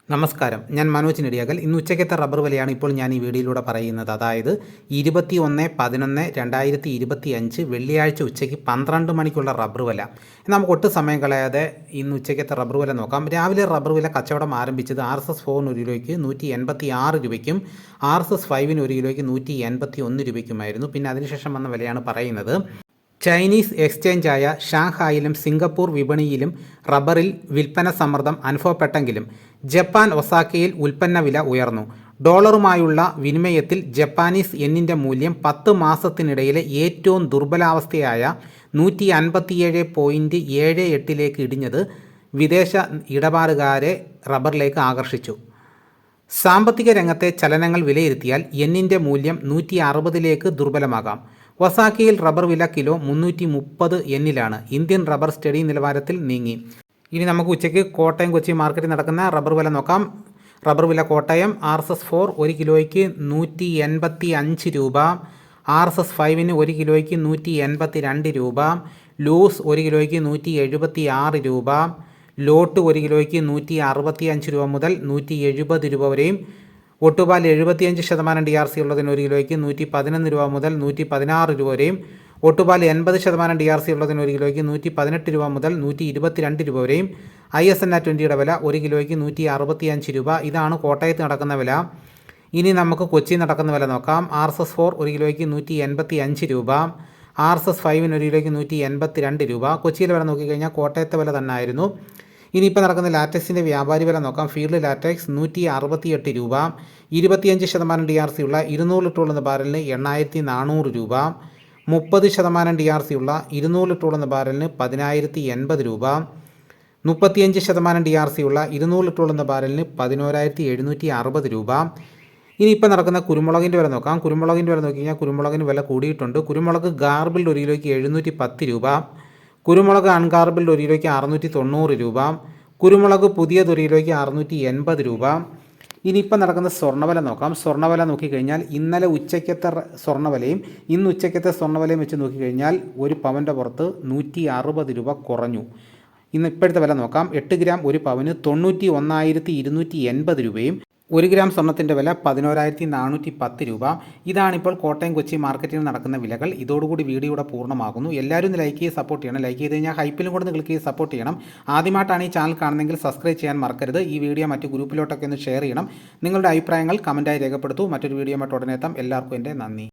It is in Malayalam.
നമസ്കാരം, ഞാൻ മനോജ് നെടിയാകൽ. ഇന്ന് ഉച്ചയ്ക്കത്തെ റബ്ബർ വിലയാണ് ഇപ്പോൾ ഞാൻ ഈ വീഡിയോയിലൂടെ പറയുന്നത്. അതായത് 21/11/2025 വെള്ളിയാഴ്ച ഉച്ചയ്ക്ക് 12 മണിക്കുള്ള റബ്ബർ വില. നമുക്ക് ഒട്ടും സമയം കളയാതെ ഇന്ന് ഉച്ചയ്ക്കത്തെ റബ്ബർ വില നോക്കാം. രാവിലെ റബ്ബർ വില കച്ചവടം ആരംഭിച്ചത് RSS 4 ഒരു കിലോയ്ക്ക് 186 രൂപയ്ക്കും RSS 5 ഒരു കിലോയ്ക്ക് 181 രൂപയ്ക്കുമായിരുന്നു. പിന്നെ അതിനുശേഷം വന്ന വിലയാണ് പറയുന്നത്. ചൈനീസ് എക്സ്ചേഞ്ചായ ഷാങ്ഹായിലും സിംഗപ്പൂർ വിപണിയിലും റബ്ബറിൽ വിൽപ്പന സമ്മർദ്ദം അനുഭവപ്പെട്ടെങ്കിലും ജപ്പാൻ ഒസാക്കയിൽ ഉൽപ്പന്ന വില ഉയർന്നു. ഡോളറുമായുള്ള വിനിമയത്തിൽ ജപ്പാനീസ് യെന്നിൻ്റെ മൂല്യം 10 മാസത്തിനിടയിലെ ഏറ്റവും ദുർബലാവസ്ഥയായ 157.78 ഇടിഞ്ഞത് വിദേശ ഇടപാടുകാരെ റബ്ബറിലേക്ക് ആകർഷിച്ചു. സാമ്പത്തിക രംഗത്തെ ചലനങ്ങൾ വിലയിരുത്തിയാൽ യെന്നിൻ്റെ മൂല്യം 160 ദുർബലമാകാം. ഒസാക്കയിൽ റബ്ബർ വില കിലോ 330 യെന്നിലാണ്. ഇന്ത്യൻ റബ്ബർ സ്റ്റഡി നിലവാരത്തിൽ നീങ്ങി. ഇനി നമുക്ക് ഉച്ചയ്ക്ക് കോട്ടയം കൊച്ചി മാർക്കറ്റിൽ നടക്കുന്ന റബ്ബർ വില നോക്കാം. റബ്ബർ വില കോട്ടയം RSS 4 ഒരു കിലോയ്ക്ക് 185 രൂപ, RSS 5 ഒരു കിലോയ്ക്ക് 182 രൂപ, ലൂസ് ഒരു കിലോയ്ക്ക് 176 രൂപ, ലോട്ട് ഒരു കിലോയ്ക്ക് 165 രൂപ മുതൽ 170 രൂപ വരെയും, ഒട്ടുപാൽ 75% DRC ഉള്ളതിന് ഒരു കിലോയ്ക്ക് 111 രൂപ മുതൽ 116 രൂപ വരെയും, ഒട്ടുപാൽ 80% DRC ഉള്ളതിന് ഒരു കിലോയ്ക്ക് 118 രൂപ മുതൽ 122 രൂപ വരെയും, ISNA 20യുടെ വില ഒരു കിലോയ്ക്ക് 165 രൂപ. ഇതാണ് കോട്ടയത്ത് നടക്കുന്ന വില. ഇനി നമുക്ക് കൊച്ചി നടക്കുന്ന വില നോക്കാം. RSS 4 ഒരു കിലോയ്ക്ക് 185 രൂപ, RSS 5 ഒരു കിലോയ്ക്ക് 182 രൂപ. കൊച്ചിയിലെ വില നോക്കിക്കഴിഞ്ഞാൽ കോട്ടയത്തെ വില തന്നെ ആയിരുന്നു. ഇനിയിപ്പോൾ നടക്കുന്ന ലാറ്റക്സിൻ്റെ വ്യാപാരി വില നോക്കാം. ഫീൽഡ് ലാറ്റക്സ് 168 രൂപ, 25% DRC ഉള്ള 200 ലിറ്ററുള്ള ബാരലിന് 8400 രൂപ, 30% DRC ഉള്ള 200 ലിറ്ററുള്ള ബാരലിന് 10080 രൂപ, 35% DRC ഉള്ള 200 ലിറ്ററുള്ള ബാരലിന് 11760 രൂപ. ഇനിയിപ്പോൾ നടക്കുന്ന കുരുമുളകിൻ്റെ വില നോക്കാം. കുരുമുളകിൻ്റെ വില നോക്കി കഴിഞ്ഞാൽ കുരുമുളകിന് വില കൂടിയിട്ടുണ്ട്. കുരുമുളക് ഗാർബിൾഡ് ഒരു കിലോയ്ക്ക് 710 രൂപ, കുരുമുളക് അൺഗാർബിൾഡ് ഒരു കിലോയ്ക്ക് 690 രൂപ, കുരുമുളക് പുതിയത് ഒരു കിലോയ്ക്ക് 680 രൂപ. ഇനിയിപ്പോൾ നടക്കുന്ന സ്വർണ്ണവില നോക്കാം. സ്വർണ്ണവില നോക്കിക്കഴിഞ്ഞാൽ ഇന്നലെ ഉച്ചയ്ക്കത്തെ സ്വർണ്ണവിലയും ഇന്ന് ഉച്ചയ്ക്കത്തെ സ്വർണ്ണവിലയും വെച്ച് നോക്കിക്കഴിഞ്ഞാൽ ഒരു പവൻ്റെ പുറത്ത് 160 രൂപ കുറഞ്ഞു. ഇന്ന് ഇപ്പോഴത്തെ വില നോക്കാം. 8 ഗ്രാം ഒരു പവന് 91,280 രൂപയും 1 ഗ്രാം സ്വർണ്ണത്തിൻ്റെ വില 11,410 രൂപ. ഇതാണിപ്പോൾ കോട്ടയം കൊച്ചി മാർക്കറ്റിൽ നടക്കുന്ന വിലകൾ. ഇതോടുകൂടി വീഡിയോയുടെ പൂർണ്ണമാകുന്നു. എല്ലാവരും ഒന്ന് ലൈക്ക് ചെയ്ത് സപ്പോർട്ട് ചെയ്യണം. ലൈക്ക് ചെയ്ത് കഴിഞ്ഞാൽ ഹൈപ്പിലും കൂടെ ക്ലിക്ക് ചെയ്ത് സപ്പോർട്ട് ചെയ്യണം. ആദ്യമായിട്ടാണ് ഈ ചാനൽ കാണുന്നതെങ്കിൽ സബ്സ്ക്രൈബ് ചെയ്യാൻ മറക്കരുത്. ഈ വീഡിയോ മറ്റ് ഗ്രൂപ്പിലോട്ടൊക്കെ ഒന്ന് ഷെയർ ചെയ്യണം. നിങ്ങളുടെ അഭിപ്രായങ്ങൾ കമൻറ്റായി രേഖപ്പെടുത്തൂ. മറ്റൊരു വീഡിയോ ആയിട്ട് ഉടനെ എത്താം. എല്ലാവർക്കും എൻ്റെ നന്ദി.